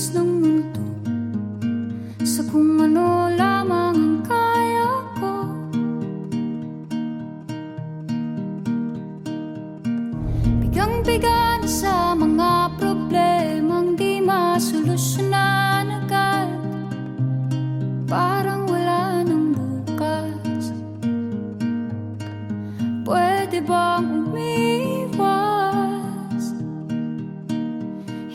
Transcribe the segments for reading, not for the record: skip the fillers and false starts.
kilos ng mundo, sa kung ano lamang ang kaya ko. Bigang-biga na sa mga problemang di masolusyonan agad, parang wala nang bukas. Pwede bang umiwas?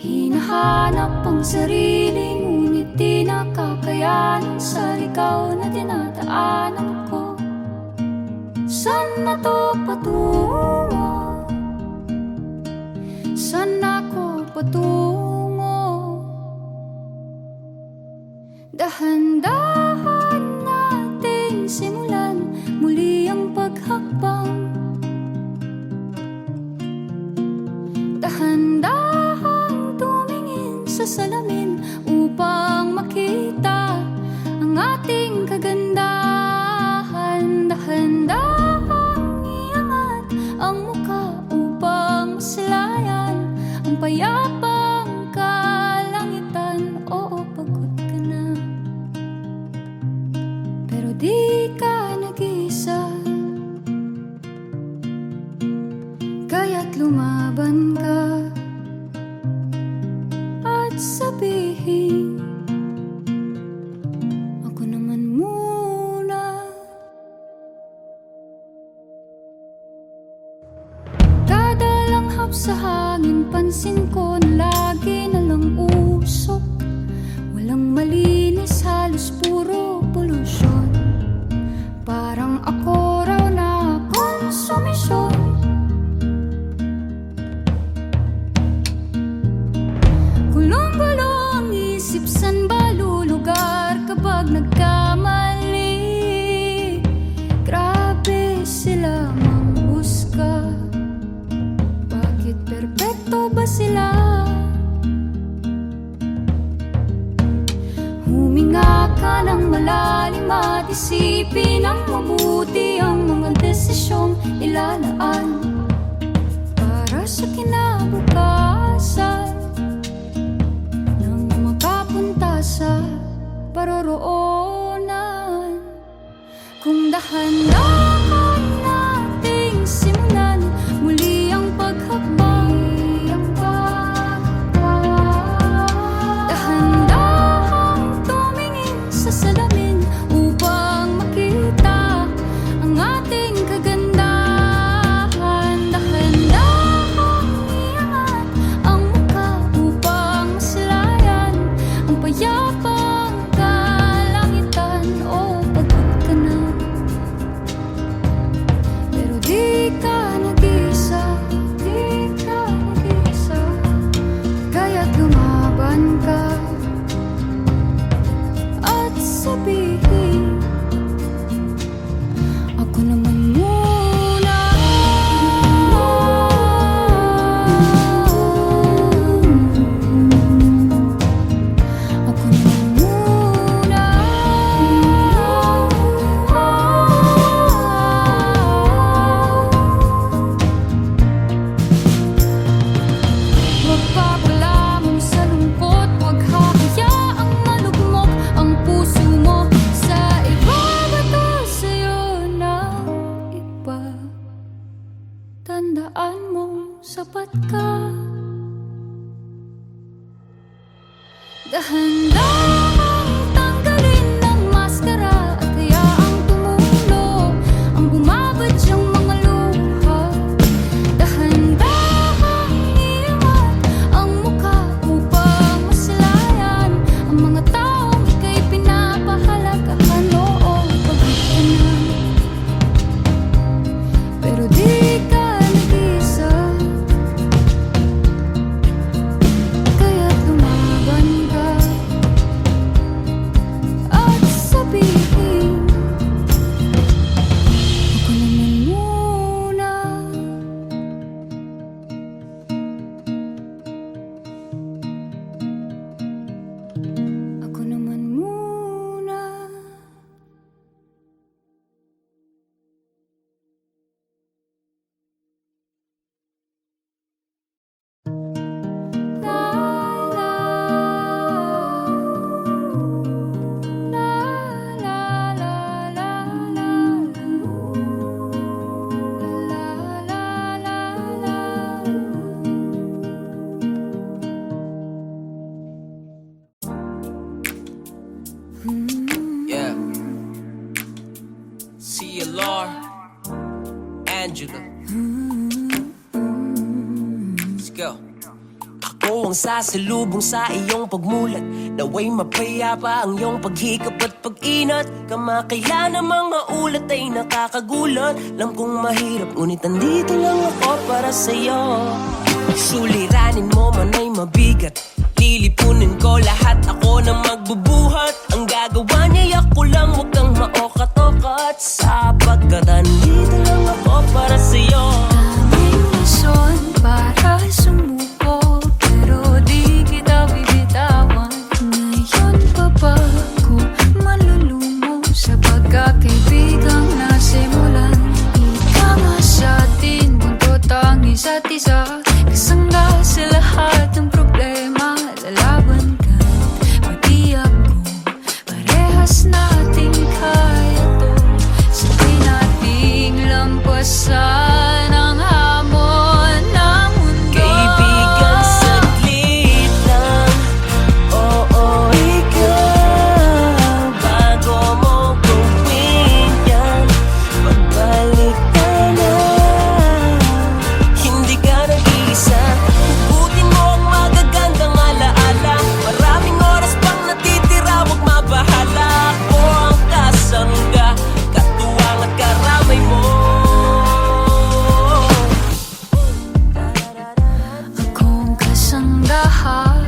Hinahanap ang sarili, ngunit di nakakayanan sa ligaw na dinadaanan ko. Saan na to patungo? Saan ako patungo? Dahan-dahan nating simulan muli ang paghakbang. Dahan-dahan tumingin sa salamin upang makita ang ating kagandahan. Dahan-dahan iangat ang mukha upang masilayan ang payapang kalangitan. Oo, pagod ka na, pero di ka nag-iisa. Kaya't lumaban ka at sabihin, ako naman muna. Kada langhap sa hangin, pansin ko na lagi na lang usok. Walang malinis, halos puro polusyon. Parang ako raw na konsumisyon. Gulong-gulo ang isip, san ba lulugar kapag nagkamali? Grabe sila manghusga, bakit perpekto ba sila? Huminga ka ng malalim at isipin ng mabuti ang mga desisyong ilalaan para sa kinabukasan, nang makapunta sa paroroonan. Kung dahan-dahan nating simulan muli ang paghakbang, dahan-dahan tumingin sa salamin upang makita ang ating kagandahan. Dahan-dahan iangat ang mukha upang masilayan ang payapang kalangitan. Oh, pagod ka na, pero di ka nag-iisa. Di ka nag-iisa. Kaya't lumaban ka at sabihin, ako naman muna. Ako naman muna. Huwag papalamon sa lungkot, huwag hahayaang malugmok ang puso mo sa iba. Bato sa'yo ng iba. Tandaan mo, sapat ka. Dahan-dahan tanggalin ang maskara at hayaang tumulo ang bumabadyang mga luha. Dahan-dahan iangat ang mukha upang masilayan ang mga taong ika'y pinapahalagahan. Oo, pagod ka na, pero di ka nag-iisa. Kaya't lumaban ka Angela. Let's go. Ako ang sasalubong sa iyong pagmulat, naway mapayapa ang iyong paghikap at pag-inat. Kamakailan ang mga ulat ay nakakagulat. Alam kong mahirap, ngunit nandito lang ako para sa'yo. Suliranin mo man ay mabigat, lilipunin ko lahat, ako na magbubuhat. Ang gagawa niya ako lang, huwag kang maokat-okat, sapagkat nandito lang ako para sa'yo. Daming rason para sumuko, pero di kita bibitawan. Ngayon pa ba ko malulumo sa pagkakaibigang nasimulan? Ika nga sa atin, buntot ang isa't isa, kasangga sa lahat ng problema. Lalaban ka, pati ako, parehas nating kaya to. Sabay nating lampasan ang hamon ng mundo. Kaibigan, saglit lang. Oo, ikaw, bago mo gawin yan, magbalik ka na. Hindi ka nag-iisa, hugutin mo ang magagandang alaala. Maraming oras pang natitira, huwag mabahala. Ako ang kasangga, katuwang at karamay mo. Akong kasanggahan,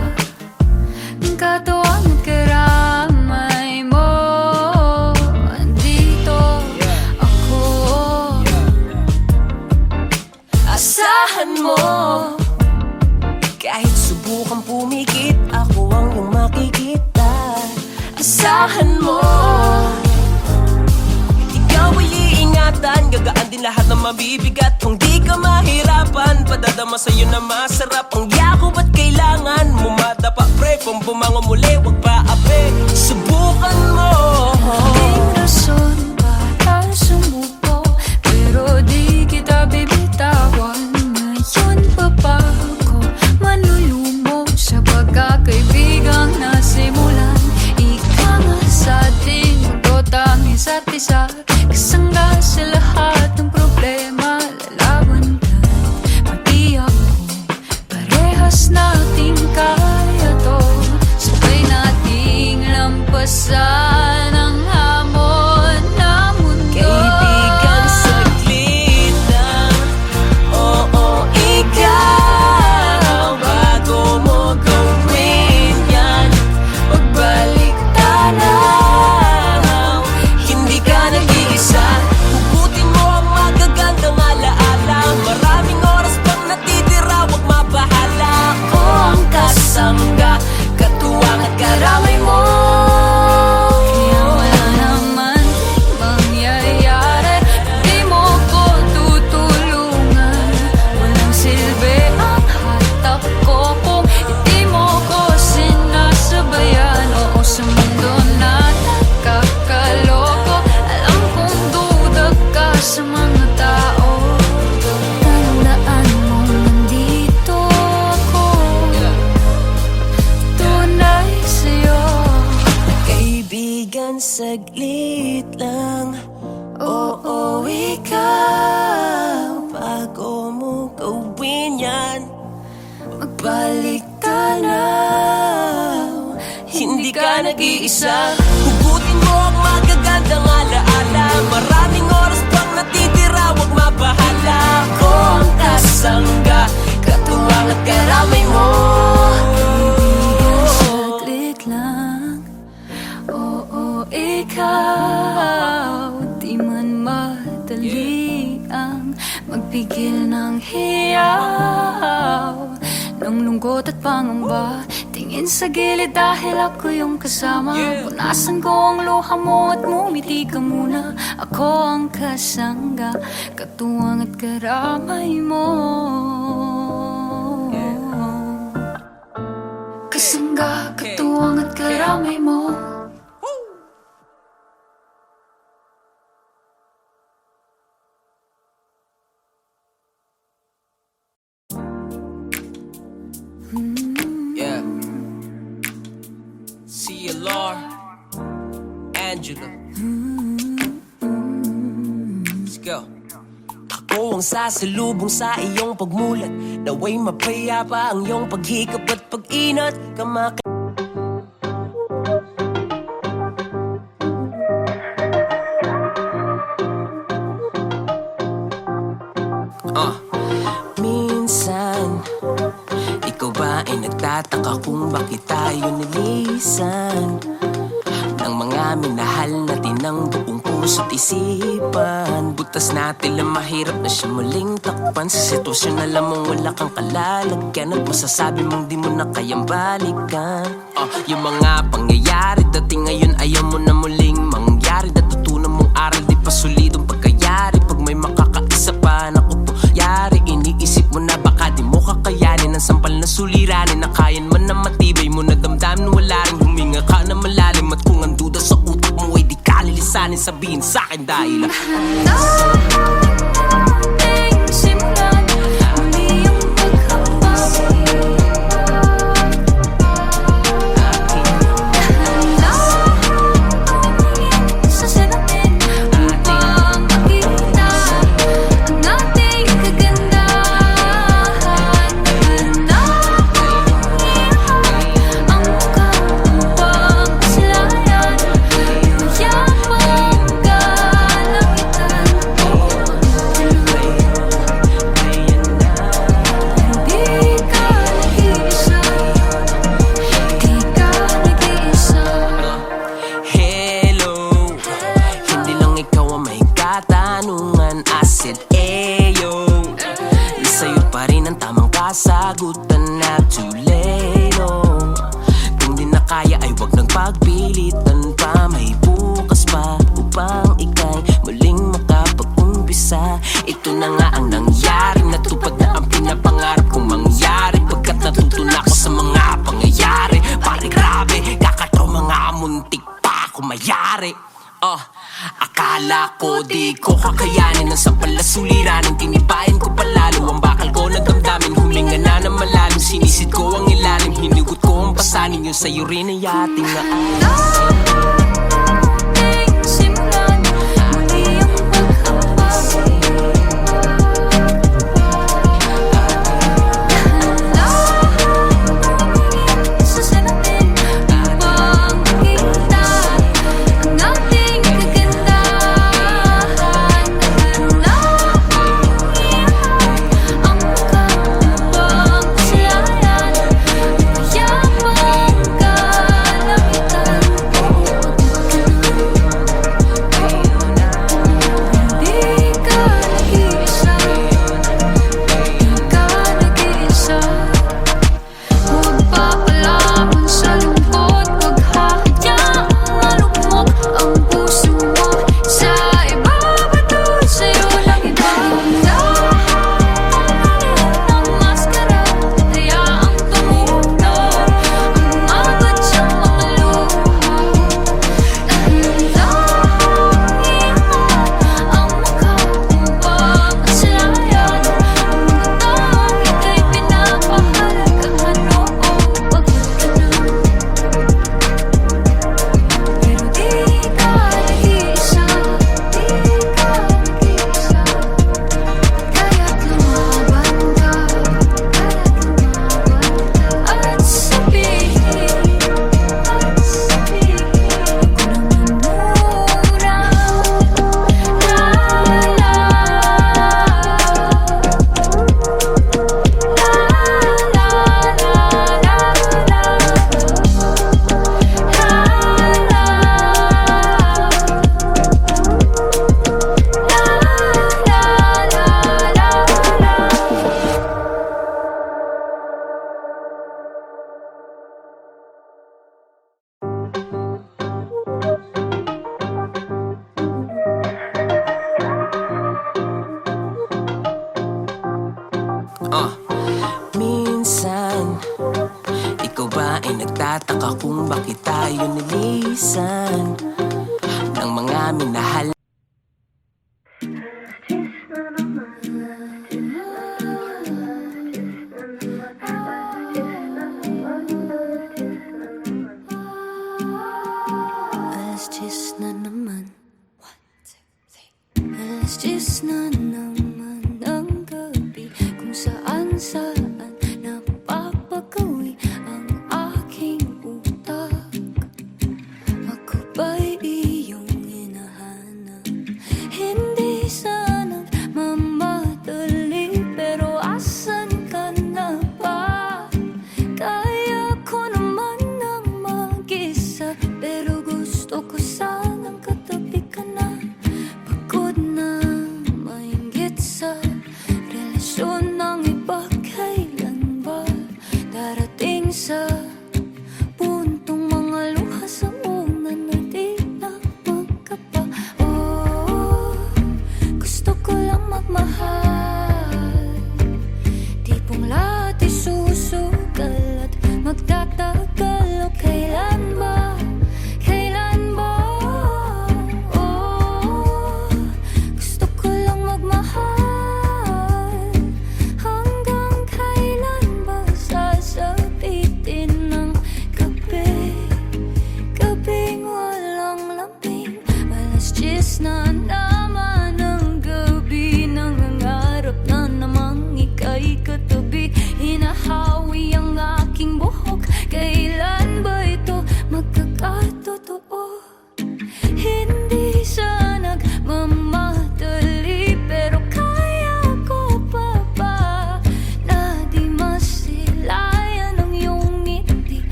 katuwang at karamay mo. Andito ako, asahan mo. Kahit subukan pumikit, ako ang iyong makikita. Asahan mo, ikaw ay iingatan, gagaan din lahat ng mabibigat. Kung di ka mahirapan, padadama sa'yo na masarap ang yakap at kailangan mo madapa, pre. Kung bumangon muli, wag pa ape, subukan mo. Daming rason para sumuko, pero di kita bibitawan. Ngayon pa ba ako manlulumo sa pagkakaibigang nasimulan? Ika nga sa atin, buntot ang isa't isa, kasangga sa lahat ng problema. Lalaban ka, pati ako, parehas nating kaya to. Sabay nating lampasan ang hamon ng mundo. Kaibigan, saglit lang. Oo, ikaw, bago mo gawin yan, magbalik tanaw. Hindi ka nag-iisa, hugutin mo ang magagandang alaala. Maraming oras pang natitira, huwag mabahala. Ako ang kasangga, katuwang at karamay mo. Kaya wala naman mangyayari, di mo ko tutulungan. Walang silbi ang hatak ko kung hindi mo ko sinasabayan. Oo, sa mundo na nakakaloko, alam kong duda ka sa mga tao. Tandaan mo, nandito ako, tunay sa'yo. Kaibigan, saglit lang. Oo, ikaw, bago mo gawin yan, magbalik tanaw. Hindi ka nag-iisa, hugutin mo ang magagandang alaala. Maraming oras pang natitira, huwag mabahala. Ako ang kasangga, katuwang at karamay mo. Kaibigan, saglit lang. Oo, ikaw, di man madali ang magpigil ng hiyaw ng lungkot at pangamba. Tingin sa gilid dahil ako yung kasama. Punasan ko ang luha mo at ngumiti ka muna. Ako ang kasangga, katuwang at karamay mo. Kasangga, katuwang at karamay mo. Yeah. CLR, Angela. Let's go. Ako Ako ang sasalubong sa iyong pagmulat, naway mapayapa ang iyong paghikap at pag-inat. Minsan, ikaw ba ay nagtataka kung bakit tayo nilisan ng mga minahal natin ng buong puso't isipan? Butas natin lang mahirap na siya muling takpan sa sitwasyon na alam mong wala kang kalalagyan at masasabi mong di mo na kayang balikan. Yung mga pangyayari dating ngayon ayaw mo na muling mangyari. Natutunan mong aral di pa solidong pagkayari. Pag may makakaisa pa na yari, iniisip mo na baka di mo kakayanin ang sampal na suliranin na kayan man na matibay mo na damdamin wala rin huminga ka na malalim. At kung ang duda sa utak mo ay di ka lilisanin, sabihin sa'kin dahil simulan muli ang paghambang. Sa salamin upang makita ang ating kagandahan. Ang mukha upang pasilayan mayamang kalangitan. Di ka nag-iisa, di ka nag-iisa. hello, hindi lang ikaw ang may katanungan. I said eyo, sa'yo pa rin ang tamang kasagutan. Not too late, no. Kung di na kaya ay wag nang pagpilitan pa. May bukas pa upang ika'y muling makapag-umpisa. Ito na nga ang nangyari, natupad na ang pinapangarap kong mangyari. Pagkat natuto na ako sa mga pangyayari, pare grabe, kakataw mga muntik pa ako mayari. Akala ko di ko kakayanin ang sampal na suliranin. Tinibayan ko palalo ang bakal ko na damdamin. Huminga na ng malalim, sinisid ko ang ilalim. Hinugot ko ang pasanin, yun sa'yo rin ay ating naasin. Simulan muli ang paghambang. Sa salamin upang makita ang ating kagandahan. Ang mukha upang pasilayan mayamang kalangitan. Di ka nag-iisa, di ka nag-iisa. Huwag papalamon sa lungkot, huwag hahayaang malugmok ang puso mo. Sa ibabato sa'yo lang iba. Ng maskara, hayaang tumunog ang abot sa mga luha. Ang mukha upang masalayan ang taong ika'y pinapahalagahan. Oo, pagod ka na, pero di ka nag-iisa, di ka nag-iisa. Kaya't lumaban ka, at sabihin ako naman mura. Minsan, ikaw ba ay nagtataka kung bakit tayo nilisan ng mga minahal? Alas 10 na naman. 1, 2, 3. Alas 10 na naman.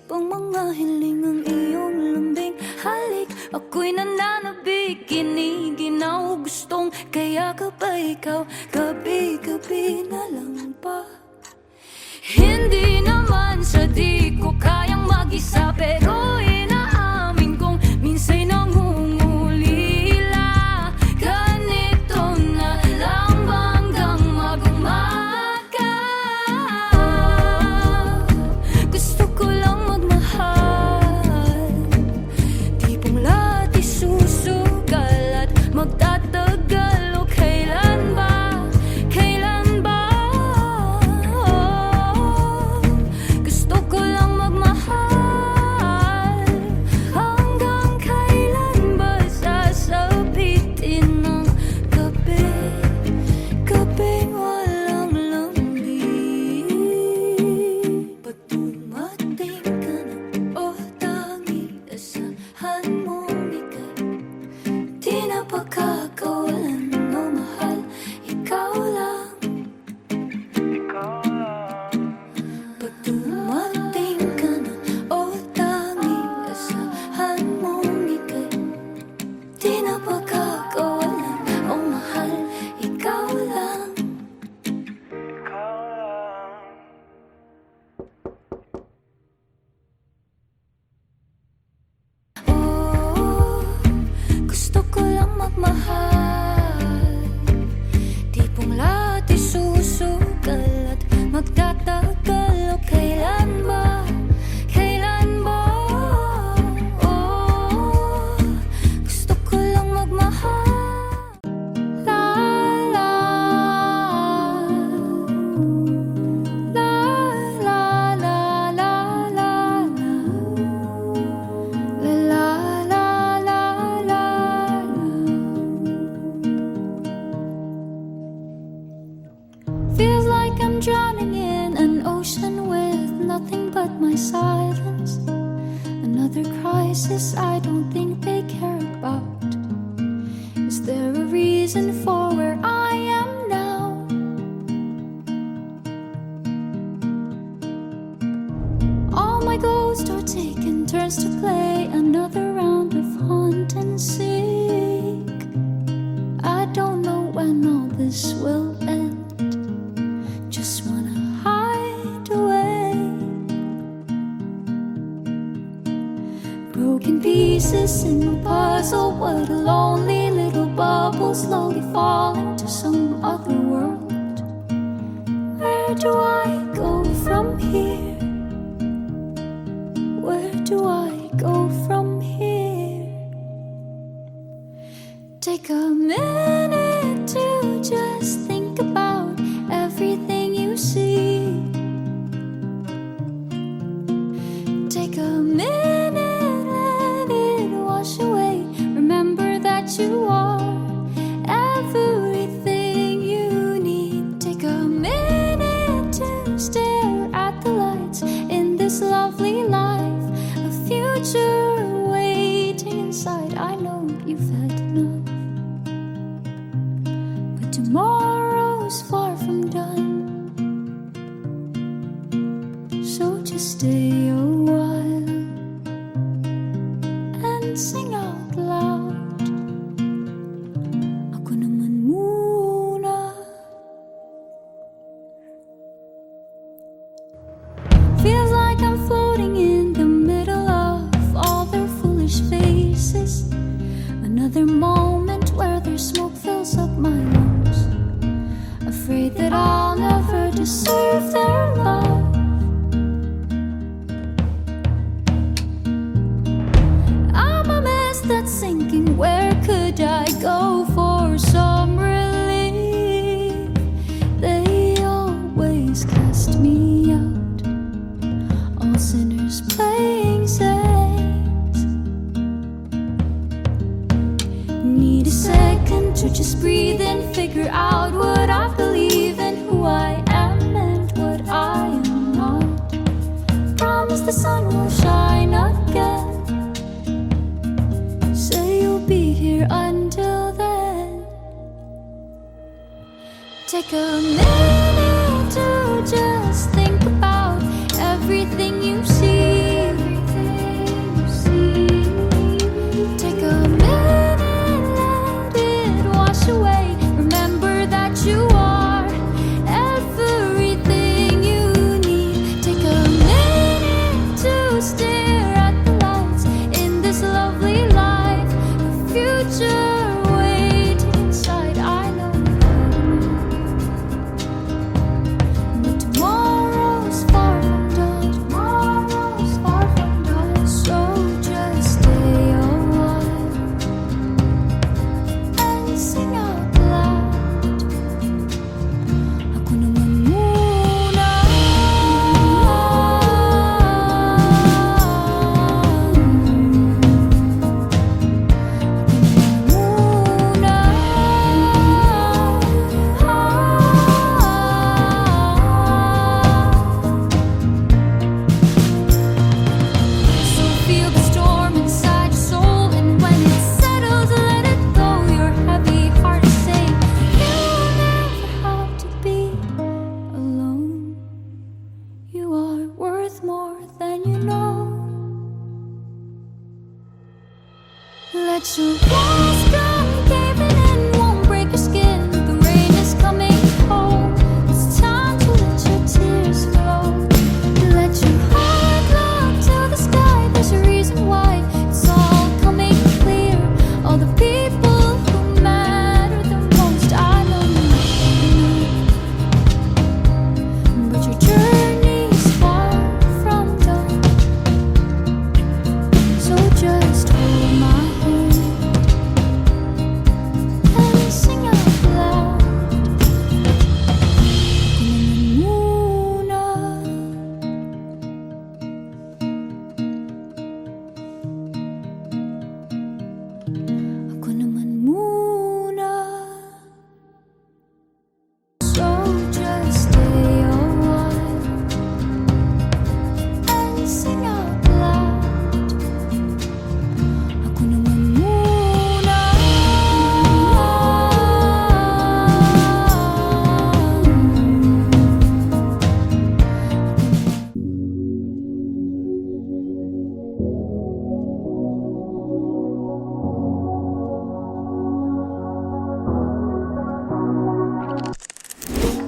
pang mga hiling ang iyong lambing halik. Ako'y nananabik, giniginaw, gustong kaya ka ba ikaw? Gabi-gabi na lang ba? Hindi naman sa di ko kayang mag-isa, pero inaamin kong minsa'y nangungulila. Ganito na lang ba hanggang mag-umaga? Gusto ko lang magmahal, tipong lahat isusugal at magtatagal. O kailan ba? Kailan ba? Gusto ko lang magmahal, hanggang kailan ba sasabitin ng gabi? Gabing walang lambing. Pag dumating ka na, o tangi asahan mong ika'y di na pagkakawalan. O mahal, ikaw lang. Pag dumating ka na, o tanging asahan mong ika'y di na pagkakawalan. O mahal, ikaw lang. Oh, gusto ko lang magmahal, tipong lahat isusugal at magtatagal. O kailan ba? Kailan ba? Oh, gusto ko lang magmahal. La la la la la la la la la la la. Feels like I'm drowning in an ocean with nothing but my silence. Another crisis I don't think they care about. Is there a reason for where I am now? All my ghosts are taking turns to play another round of haunt and seek. I don't know when all this will end. Just wanna hide away. Broken pieces in a puzzle. What a lonely little bubble, slowly falling to some other world. Where do I go from here? Where do I go from here? Take a minute to just think about everything you see. Take a minute, let it wash away. Remember that you are everything you need. Take a minute to stare at the lights in this lovely life. A future waiting inside. I know you've had enough, but tomorrow's far from done. So just stay a while and sing out loud. Ako naman muna. Feels like I'm floating in the middle of all their foolish faces. Another moment where their smoke fills up my lungs. Afraid that I'll never deserve their love. I'm a mess that's sinking. Where could I go for some relief? They always cast me out, all sinners playing saints. Need a second to just breathe and figure out what I believe in, who I am and what I am not. Promise the sun will shine again. Say you'll be here until then. Take a minute to just think about everything you see. Let your walls come caving in, won't break your skin. The rain is coming home. It's time to let your tears flow. Let your heart look to the sky. There's a reason why it's all coming clear. All the people who matter the most, I know you, but your journey's far from done. So just hold my hand and sing out loud. Ako naman muna. So just stay a while and sing out loud. Ako naman muna.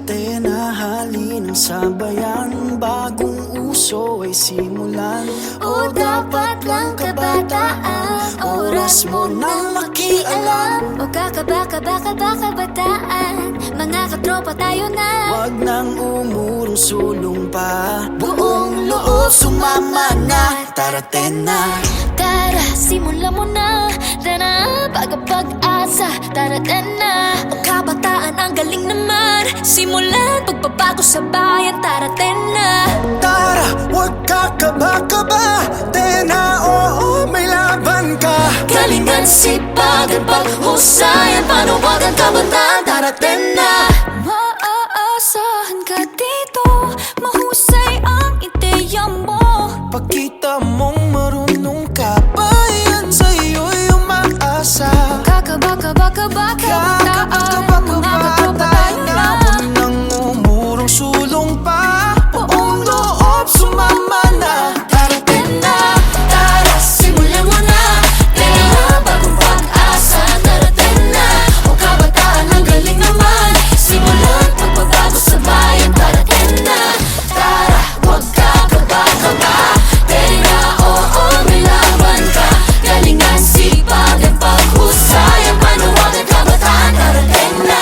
Tinahali ng sabayan, bagong uso ay simulan. O dapat lang kabataan, oras mo nang makialam. O kabataan, mga katropa tayo na. Wag nang umurong sulong pa, buong loob sumama na. Tara tena, Tara, simulan mo na. Tara, pag-asa. Tara, na. O kabataan, ang galing naman. Simulan, pagbabago sa bayan. Tara, na. tara, wag kakaba-kaba. Tena, oo, may laban ka. Galingan, sipagan, paghusayan, panawagan, kabataan. Tara, na. Maaasahan ka dito. Mahusay ang ideya mo. Pakita mong marunong ka, bayan sa'yo'y umaasa. Kabataan, mga katropa tayo na. Wag nang umurong sulong pa, buong loob sumama na. Tara, na. Tara, simulan mo na. Tara, bagong pag-asa. Tara, na. O kabataan, ang galing naman. Simulan, pagbabago sa bayan. Tara, na. Tara, huwag kakaba-kaba. Tara, oo, may laban ka. Galingan, sipagan, paghusayan, panawagan, kabataan. Tara, na.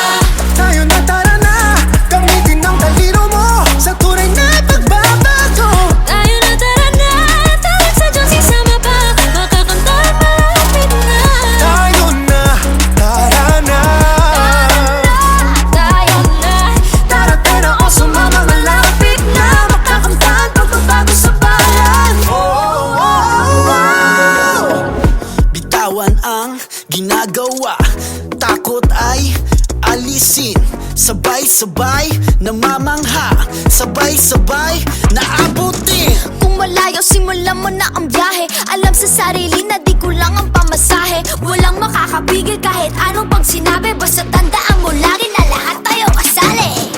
Tayo na, tara na, gamitin ang talino mo sa tunay na pagbabago. Tayo na, tara na. Tawag sa Diyos, isama pa. Makakanta, malapit na. Tayo na, tara na. Tayo na. Tara tena, o sumama, malapit na. Makakamtan, pagbabago sa bayan. Bitawan ang ginagawa, takot ay alisin. Sabay-sabay namamangha, sabay-sabay naabutin. Kung malayo, simulan mo na ang biyahe. Alam sa sarili na di kulang ang pamasahe. Walang makakapigil kahit anong pag sinabi. Basta tandaan mo lagi na lahat tayo kasali.